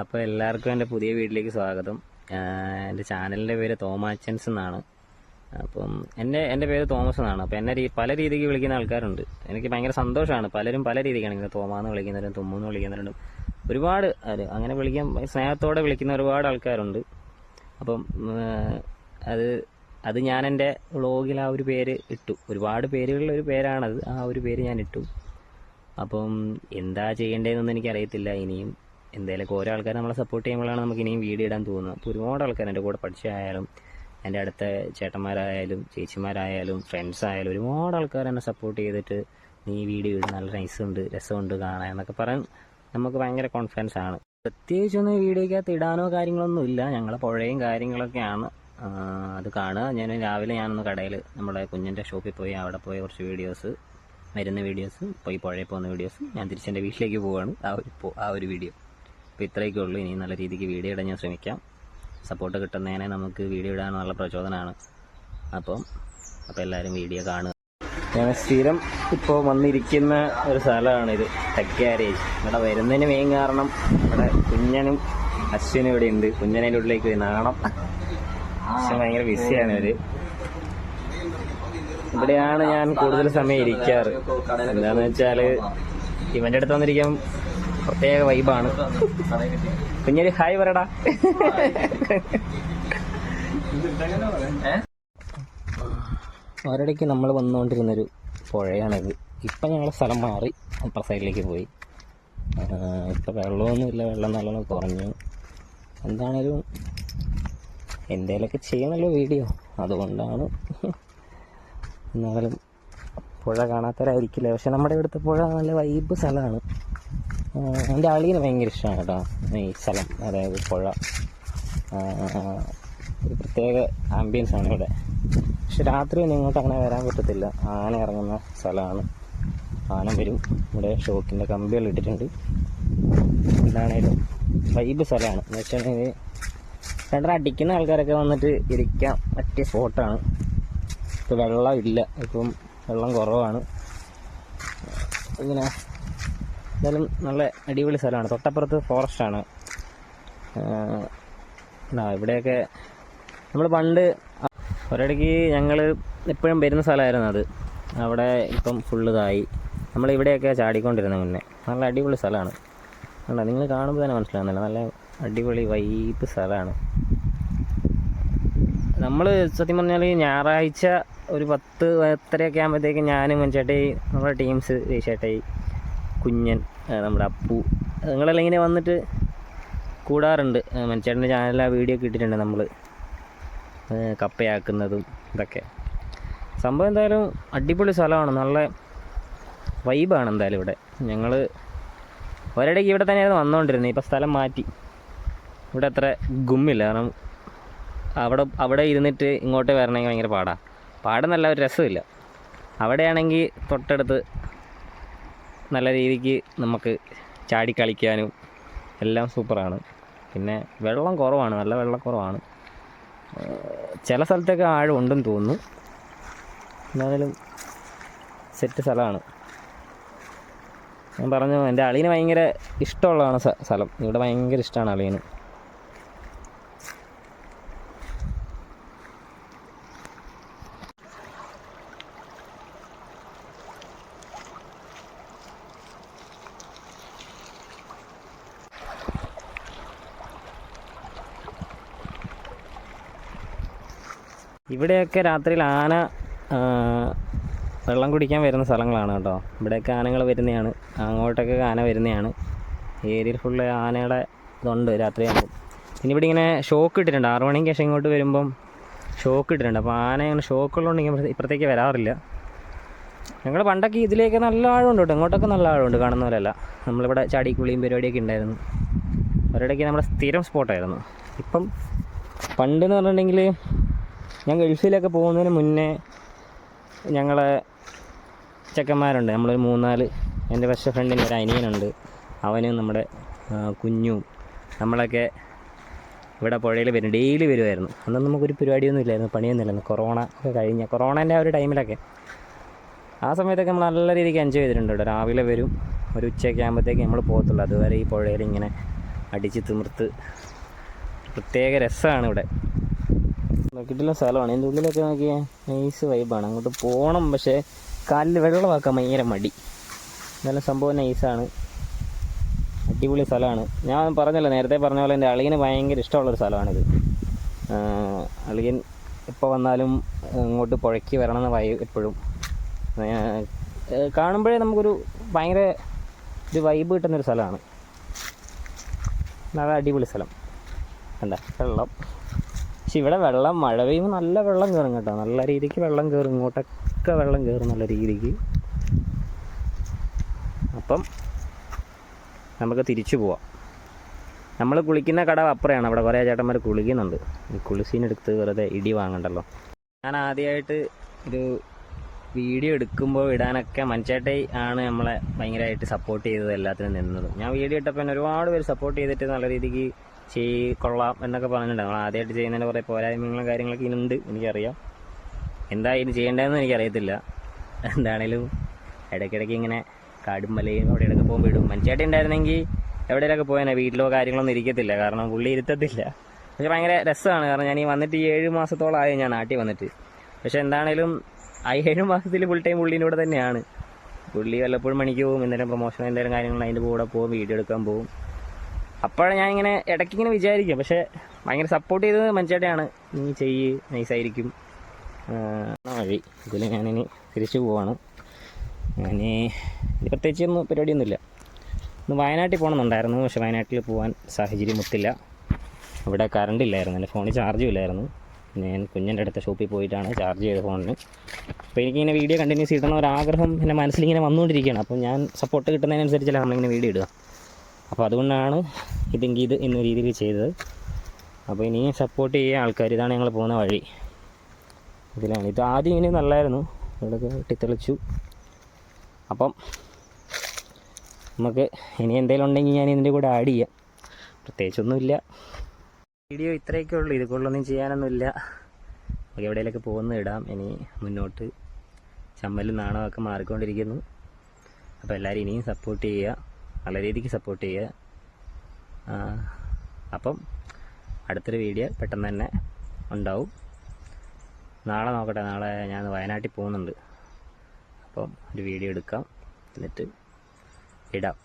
അപ്പോൾ എല്ലാവർക്കും എൻ്റെ പുതിയ വീട്ടിലേക്ക് സ്വാഗതം. എൻ്റെ ചാനലിൻ്റെ പേര് തോമാച്ചൻസ് എന്നാണ്. അപ്പം എൻ്റെ പേര് തോമസ് എന്നാണ്. അപ്പോൾ എന്നെ പല രീതിക്ക് വിളിക്കുന്ന ആൾക്കാരുണ്ട്. എനിക്ക് ഭയങ്കര സന്തോഷമാണ്. പലരും പല രീതിക്കാണ് ഇങ്ങനെ തോമാന്ന് വിളിക്കുന്നവരും തുമ്മെന്ന് വിളിക്കുന്നവരും ഒരുപാട് അങ്ങനെ വിളിക്കാൻ സ്നേഹത്തോടെ വിളിക്കുന്ന ഒരുപാട് ആൾക്കാരുണ്ട്. അപ്പം അത് ഞാൻ എൻ്റെ വ്ളോഗിൽ ആ ഒരു പേര് ഇട്ടു. ഒരുപാട് പേരുകളിൽ ഒരു പേരാണത്. ആ ഒരു പേര് ഞാൻ ഇട്ടു. അപ്പം എന്താ ചെയ്യേണ്ടതെന്നൊന്നും എനിക്കറിയത്തില്ല. ഇനിയും എന്തായാലും ഓരോ ആൾക്കാർ നമ്മളെ സപ്പോർട്ട് ചെയ്യുമ്പോഴാണ് നമുക്ക് ഇനിയും വീഡിയോ ഇടാൻ തോന്നുന്നത്. അപ്പോൾ ഒരുപാട് ആൾക്കാർ എൻ്റെ കൂടെ പഠിച്ചായാലും എൻ്റെ അടുത്ത ചേട്ടന്മാരായാലും ചേച്ചിമാരായാലും ഫ്രണ്ട്സായാലും ഒരുപാട് ആൾക്കാർ എന്നെ സപ്പോർട്ട് ചെയ്തിട്ട് നീ വീഡിയോ ഇടും, നല്ല നൈസുണ്ട്, രസമുണ്ട് കാണാൻ എന്നൊക്കെ പറയാൻ നമുക്ക് ഭയങ്കര കോൺഫിഡൻസ് ആണ്. പ്രത്യേകിച്ചൊന്നും വീഡിയോക്കകത്ത് ഇടാനോ കാര്യങ്ങളൊന്നും ഇല്ല. ഞങ്ങളെ പുഴയും കാര്യങ്ങളൊക്കെയാണ്. അത് കാണുക. ഞാനൊന്ന് കടയിൽ നമ്മുടെ കുഞ്ഞിൻ്റെ ഷോപ്പിൽ പോയി അവിടെ പോയി കുറച്ച് വീഡിയോസ്, വരുന്ന വീഡിയോസ്, പോയി പുഴയിൽ പോകുന്ന വീഡിയോസ്, ഞാൻ തിരിച്ചെൻ്റെ വീട്ടിലേക്ക് പോവുകയാണ്. ആ ഒരു വീഡിയോ. അപ്പോൾ ഇത്രയൊക്കെ ഉള്ളൂ. ഇനി നല്ല രീതിക്ക് വീഡിയോ ഇടാൻ ഞാൻ ശ്രമിക്കാം. സപ്പോർട്ട് കിട്ടുന്നതിനെ നമുക്ക് വീഡിയോ ഇടാൻ നല്ല പ്രചോദനമാണ്. അപ്പോൾ എല്ലാവരും വീഡിയോ കാണുക. ഞാൻ സ്ഥിരം ഇപ്പോൾ വന്നിരിക്കുന്ന ഒരു സ്ഥലമാണിത്, ടെക് ഗാരേജ്. ഇവിടെ വരുന്നതിന് മെയിൻ കാരണം ഇവിടെ കുഞ്ഞനും അശ്വിനും ഇവിടെ ഉണ്ട്. കുഞ്ഞനതിൻ്റെ ഉള്ളിലേക്ക് പോയി നാണം. അശ്വൻ ഭയങ്കര ബിസിയാണ് ഇവർ. ഇവിടെയാണ് ഞാൻ കൂടുതൽ സമയം ഇരിക്കാറ്. എന്താന്ന് വെച്ചാൽ ഇവൻ്റെ അടുത്ത് വന്നിരിക്കാൻ പ്രത്യേക വൈബാണ്. കുഞ്ഞൊരു ഹായ് പറയടാ. ഒരിടയ്ക്ക് നമ്മൾ വന്നുകൊണ്ടിരുന്നൊരു പുഴയാണിത്. ഇപ്പം ഞങ്ങൾ സ്ഥലം മാറി അപ്പുറ സൈഡിലേക്ക് പോയി. ഇപ്പം വെള്ളമൊന്നുമില്ല, വെള്ളം നല്ലോണം കുറഞ്ഞു. എന്താണേലും എന്തേലൊക്കെ ചെയ്യണമല്ലോ വീഡിയോ, അതുകൊണ്ടാണ്. എന്നാലും പുഴ കാണാത്തവരായിരിക്കില്ല. പക്ഷെ നമ്മുടെ ഇവിടുത്തെ പുഴ നല്ല വൈബ് സ്ഥലമാണ്. എൻ്റെ അളിയന് ഭയങ്കര ഇഷ്ടമാണ് കേട്ടോ ഈ സ്ഥലം, അതായത് പുഴ. ഒരു പ്രത്യേക ആംബിയൻസാണ് ഇവിടെ. പക്ഷെ രാത്രി ഒന്നും ഇങ്ങോട്ട് അങ്ങനെ വരാൻ പറ്റത്തില്ല. ആന ഇറങ്ങുന്ന സ്ഥലമാണ്. ആന വരും. ഇവിടെ ഷോക്കിൻ്റെ കമ്പികൾ ഇട്ടിട്ടുണ്ട്. എന്താണേലും വൈബ് സ്ഥലമാണ്. എന്ന് വെച്ചിട്ടുണ്ടെങ്കിൽ രണ്ടര അടിക്കുന്ന ആൾക്കാരൊക്കെ വന്നിട്ട് ഇരിക്കാൻ പറ്റിയ സ്പോട്ടാണ്. ഇപ്പോൾ വെള്ളം ഇല്ല, ഇപ്പം വെള്ളം കുറവാണ്. ഇങ്ങനെ എന്തായാലും നല്ല അടിപൊളി സ്ഥലമാണ്. തൊട്ടപ്പുറത്ത് ഫോറസ്റ്റാണ്. ഇവിടെയൊക്കെ നമ്മൾ പണ്ട് ഒരിടയ്ക്ക് ഞങ്ങൾ എപ്പോഴും വരുന്ന സ്ഥലമായിരുന്നു അത്. അവിടെ ഇപ്പം ഫുള്ള് ഇതായി. നമ്മളിവിടെയൊക്കെ ചാടിക്കൊണ്ടിരുന്ന മുന്നേ. നല്ല അടിപൊളി സ്ഥലമാണ്. അല്ല, നിങ്ങൾ കാണുമ്പോൾ തന്നെ മനസ്സിലാകുന്നില്ല, നല്ല അടിപൊളി വൈബ് സ്ഥലമാണ്. നമ്മൾ സത്യം പറഞ്ഞാൽ ഞായറാഴ്ച ഒരു 10-10:30 ആകുമ്പോഴത്തേക്ക് ഞാനും മഞ്ചേട്ടായി, നമ്മുടെ ടീംസ് ചേട്ടായി, കുഞ്ഞൻ, നമ്മുടെ അപ്പു, നിങ്ങളെല്ലാം ഇങ്ങനെ വന്നിട്ട് കൂടാറുണ്ട്. മനുഷ്യൻ്റെ ചാനലിൽ ആ വീഡിയോ ഒക്കെ ഇട്ടിട്ടുണ്ട് നമ്മൾ കപ്പയാക്കുന്നതും ഇതൊക്കെ. സംഭവം എന്തായാലും അടിപൊളി സ്ഥലമാണ്, നല്ല വൈബാണ്. എന്തായാലും ഇവിടെ ഞങ്ങൾ ഒരിടയ്ക്ക് ഇവിടെ തന്നെയായിരുന്നു വന്നുകൊണ്ടിരുന്നത്. ഇപ്പോൾ സ്ഥലം മാറ്റി. ഇവിടെ അത്ര ഗുമ്മില്ല. കാരണം അവിടെ ഇരുന്നിട്ട് ഇങ്ങോട്ട് വരണമെങ്കിൽ ഭയങ്കര പാടെന്നല്ല, ഒരു രസമില്ല. അവിടെയാണെങ്കിൽ തൊട്ടടുത്ത് നല്ല രീതിക്ക് നമുക്ക് ചാടിക്കളിക്കാനും എല്ലാം സൂപ്പറാണ്. പിന്നെ വെള്ളം കുറവാണ്, നല്ല വെള്ളം കുറവാണ്. ചില സ്ഥലത്തൊക്കെ ആഴം ഉണ്ടെന്ന് തോന്നുന്നു. എന്നാലും സെറ്റ് സ്ഥലമാണ്. ഞാൻ പറഞ്ഞു, എൻ്റെ അളിയന് ഭയങ്കര ഇഷ്ടമുള്ളതാണ് സ്ഥലം. ഇവിടെ ഭയങ്കര ഇഷ്ടമാണ് അളിയന്. ഇവിടെയൊക്കെ രാത്രിയിൽ ആന വെള്ളം കുടിക്കാൻ വരുന്ന സ്ഥലങ്ങളാണ് കേട്ടോ. ഇവിടെയൊക്കെ ആനകൾ വരുന്നതാണ്. അങ്ങോട്ടൊക്കെ ആന വരുന്നതാണ്. ഏരിയയിൽ ഫുള്ള് ആനയുടെ ഇതുണ്ട് രാത്രിയാകുമ്പോൾ. പിന്നെ ഇവിടെ ഇങ്ങനെ ഷോക്ക് ഇട്ടിട്ടുണ്ട്. 6 മണിക്ക് ശേഷം ഇങ്ങോട്ട് വരുമ്പം ഷോക്ക് ഇട്ടിട്ടുണ്ട്. അപ്പോൾ ആന ഇങ്ങനെ ഷോക്കുള്ളതുകൊണ്ട് ഇപ്പുറത്തേക്ക് വരാറില്ല. ഞങ്ങൾ പണ്ടൊക്കെ ഇതിലേക്ക് നല്ല ആഴമുണ്ട് കേട്ടോ. ഇങ്ങോട്ടൊക്കെ നല്ല ആഴമുണ്ട്, കാണുന്ന പോലെയല്ല. നമ്മളിവിടെ ചാടിക്കുളിയും പരിപാടിയൊക്കെ ഉണ്ടായിരുന്നു. ഒരിടയ്ക്ക് നമ്മുടെ സ്ഥിരം സ്പോട്ടായിരുന്നു. ഇപ്പം പണ്ടെന്ന് പറഞ്ഞിട്ടുണ്ടെങ്കിൽ ഞാൻ ഗൾഫിലൊക്കെ പോകുന്നതിന് മുന്നേ ഞങ്ങളെ ചെക്കന്മാരുണ്ട്. നമ്മളൊരു 3-4, എൻ്റെ ബെസ്റ്റ് ഫ്രണ്ടിൻ്റെ ഒരു അനിയനുണ്ട്. അവനും നമ്മുടെ കുഞ്ഞും നമ്മളൊക്കെ ഇവിടെ പുഴയിൽ വരും, ഡെയിലി വരുമായിരുന്നു. അന്നൊന്നും നമുക്കൊരു പരിപാടിയൊന്നും ഇല്ലായിരുന്നു, പണിയൊന്നുമില്ലായിരുന്നു. കൊറോണ ഒക്കെ കഴിഞ്ഞ കൊറോണേൻ്റെ ആ ഒരു ടൈമിലൊക്കെ, ആ സമയത്തൊക്കെ നമ്മൾ നല്ല രീതിക്ക് എൻജോയ് ചെയ്തിട്ടുണ്ട്. ഇവിടെ രാവിലെ വരും, ഒരു ഉച്ചയൊക്കെ ആകുമ്പോഴത്തേക്ക് നമ്മൾ പോകത്തുള്ളൂ. അതുവരെ ഈ പുഴയിൽ ഇങ്ങനെ അടിച്ച് തിമിർത്ത് പ്രത്യേക രസമാണ് ഇവിടെ. നോക്കിയിട്ടുള്ള സ്ഥലമാണ്. എൻ്റെ ഉള്ളിലൊക്കെ നോക്കിയാൽ നൈസ് വൈബാണ്. അങ്ങോട്ട് പോകണം, പക്ഷേ കാലിൽ വെള്ളമാക്കാൻ ഭയങ്കര മടി. നല്ല സംഭവം നൈസാണ്, അടിപൊളി സ്ഥലമാണ്. ഞാൻ പറഞ്ഞല്ലോ, നേരത്തെ പറഞ്ഞ പോലെ എൻ്റെ അളിയന് ഭയങ്കര ഇഷ്ടമുള്ളൊരു സ്ഥലമാണിത്. അളിയൻ എപ്പോൾ വന്നാലും ഇങ്ങോട്ട് പുഴയ്ക്ക് വരണമെന്ന് എപ്പോഴും കാണുമ്പോഴേ നമുക്കൊരു ഭയങ്കര ഒരു വൈബ് കിട്ടുന്നൊരു സ്ഥലമാണ്. നല്ല അടിപൊളി സ്ഥലം. കണ്ട വെള്ളം. പക്ഷെ ഇവിടെ വെള്ളം മഴ പെയ്യുമ്പോൾ നല്ല വെള്ളം കയറും കേട്ടോ, നല്ല രീതിക്ക് വെള്ളം കയറും. ഇങ്ങോട്ടൊക്കെ വെള്ളം കയറും നല്ല രീതിക്ക്. അപ്പം നമുക്ക് തിരിച്ചു പോവാം. നമ്മൾ കുളിക്കുന്ന കട അപ്പുറയാണ്. അവിടെ കുറേ ചേട്ടന്മാർ കുളിക്കുന്നുണ്ട്. ഈ കുളിസീനെടുത്ത് വെറുതെ ഇടി വാങ്ങണ്ടല്ലോ. ഞാൻ ആദ്യമായിട്ട് ഒരു വീഡിയോ എടുക്കുമ്പോൾ ഇടാനൊക്കെ മഞ്ചേട്ടൈ ആണ് നമ്മളെ ഭയങ്കരമായിട്ട് സപ്പോർട്ട് ചെയ്തത്, എല്ലാത്തിനും നിന്നത്. ഞാൻ വീഡിയോ ഇട്ടപ്പോൾ എന്നെ ഒരുപാട് പേര് സപ്പോർട്ട് ചെയ്തിട്ട് നല്ല രീതിക്ക് കൊള്ളാം എന്നൊക്കെ പറഞ്ഞിട്ടുണ്ട്. നമ്മൾ ആദ്യമായിട്ട് ചെയ്യുന്നതിൻ്റെ കുറേ പോരായ്മകളും കാര്യങ്ങളൊക്കെ ഉണ്ട്, എനിക്കറിയാം. എന്താ ഇത് ചെയ്യേണ്ടതെന്ന് എനിക്കറിയത്തില്ല. എന്താണേലും ഇടയ്ക്കിടയ്ക്ക് ഇങ്ങനെ കാടും മലയും അവിടെ ഇടയ്ക്ക് പോകുമ്പോൾ ഇടും. മഞ്ചേട്ട ഉണ്ടായിരുന്നെങ്കിൽ എവിടെയൊക്കെ പോയാൽ വീട്ടിലോ കാര്യങ്ങളൊന്നും ഇരിക്കത്തില്ല, കാരണം പുള്ളി ഇരുത്തത്തില്ല. പക്ഷെ ഭയങ്കര രസമാണ്. കാരണം ഞാൻ ഈ വന്നിട്ട് 7 മാസത്തോളമായി ഞാൻ നാട്ടിൽ വന്നിട്ട്. പക്ഷെ എന്താണേലും ആ 7 മാസത്തിൽ ഫുൾ ടൈം പുള്ളീൻ്റെ കൂടെ തന്നെയാണ്. പുള്ളി വല്ലപ്പോഴും പണിക്ക് പോകും, എന്തെങ്കിലും പ്രൊമോഷനോ എന്തെങ്കിലും കാര്യങ്ങൾ അതിൻ്റെ കൂടെ പോകും, വീഡിയോ എടുക്കാൻ പോകും. അപ്പോഴാണ് ഞാൻ ഇങ്ങനെ ഇടയ്ക്കിങ്ങനെ വിചാരിക്കും. പക്ഷേ ഭയങ്കര സപ്പോർട്ട് ചെയ്തത് മഞ്ചേട്ടയാണ്. നീ ചെയ്യ്, നൈസായിരിക്കും വഴി. ഇതിൽ ഞാനിനി തിരിച്ചു പോവാണ്. ഇനി പ്രത്യേകിച്ചൊന്നും പരിപാടിയൊന്നുമില്ല. ഇന്ന് വയനാട്ടിൽ പോകണമെന്നുണ്ടായിരുന്നു, പക്ഷേ വയനാട്ടിൽ പോകാൻ സാഹചര്യം ഒത്തില്ല. ഇവിടെ കറണ്ട് ഇല്ലായിരുന്നു, എൻ്റെ ഫോണിൽ ചാർജും ഇല്ലായിരുന്നു. ഞാൻ കുഞ്ഞിൻ്റെ അടുത്ത ഷോപ്പിൽ പോയിട്ടാണ് ചാർജ് ചെയ്ത ഫോണിന്. അപ്പോൾ എനിക്കിങ്ങനെ വീഡിയോ കണ്ടിന്യൂസ് കിട്ടണ ഒരാഗ്രഹം എൻ്റെ മനസ്സിലിങ്ങനെ വന്നുകൊണ്ടിരിക്കുകയാണ്. അപ്പോൾ ഞാൻ സപ്പോർട്ട് കിട്ടുന്നതിനനുസരിച്ചല്ല നമ്മളിങ്ങനെ വീഡിയോ ഇടുക. അപ്പോൾ അതുകൊണ്ടാണ് ഇതെങ്കിൽ ഇത് എന്ന രീതിയിൽ ചെയ്തത്. അപ്പോൾ ഇനിയും സപ്പോർട്ട് ചെയ്യുക ആൾക്കാർ. ഇതാണ് ഞങ്ങൾ പോകുന്ന വഴി. ഇതിലാണ്. ഇത് ആദ്യം ഇങ്ങനെ നല്ലതായിരുന്നു, ഇവിടെയൊക്കെ വെട്ടിത്തെളിച്ചു. അപ്പം നമുക്ക് ഇനി എന്തെങ്കിലും ഉണ്ടെങ്കിൽ ഞാൻ ഇതിൻ്റെ കൂടെ ആഡ് ചെയ്യാം. പ്രത്യേകിച്ചൊന്നുമില്ല. വീഡിയോ ഇത്രയൊക്കെ ഉള്ളൂ, ഇതുകൊണ്ടൊന്നും ചെയ്യാനൊന്നുമില്ല. നമുക്ക് എവിടെയെങ്കിലൊക്കെ പോകുന്ന ഇടാം. ഇനി മുന്നോട്ട് ചമ്മലും നാണമൊക്കെ മാറിക്കൊണ്ടിരിക്കുന്നു. അപ്പോൾ എല്ലാവരും ഇനിയും സപ്പോർട്ട് ചെയ്യുക, നല്ല രീതിക്ക് സപ്പോർട്ട് ചെയ്യുക. അപ്പം അടുത്തൊരു വീഡിയോ പെട്ടെന്ന് തന്നെ ഉണ്ടാവും. നാളെ നോക്കട്ടെ, നാളെ ഞാൻ വയനാട്ടിൽ പോകുന്നുണ്ട്. അപ്പം ഒരു വീഡിയോ എടുക്കാം, എന്നിട്ട് ഇടാം.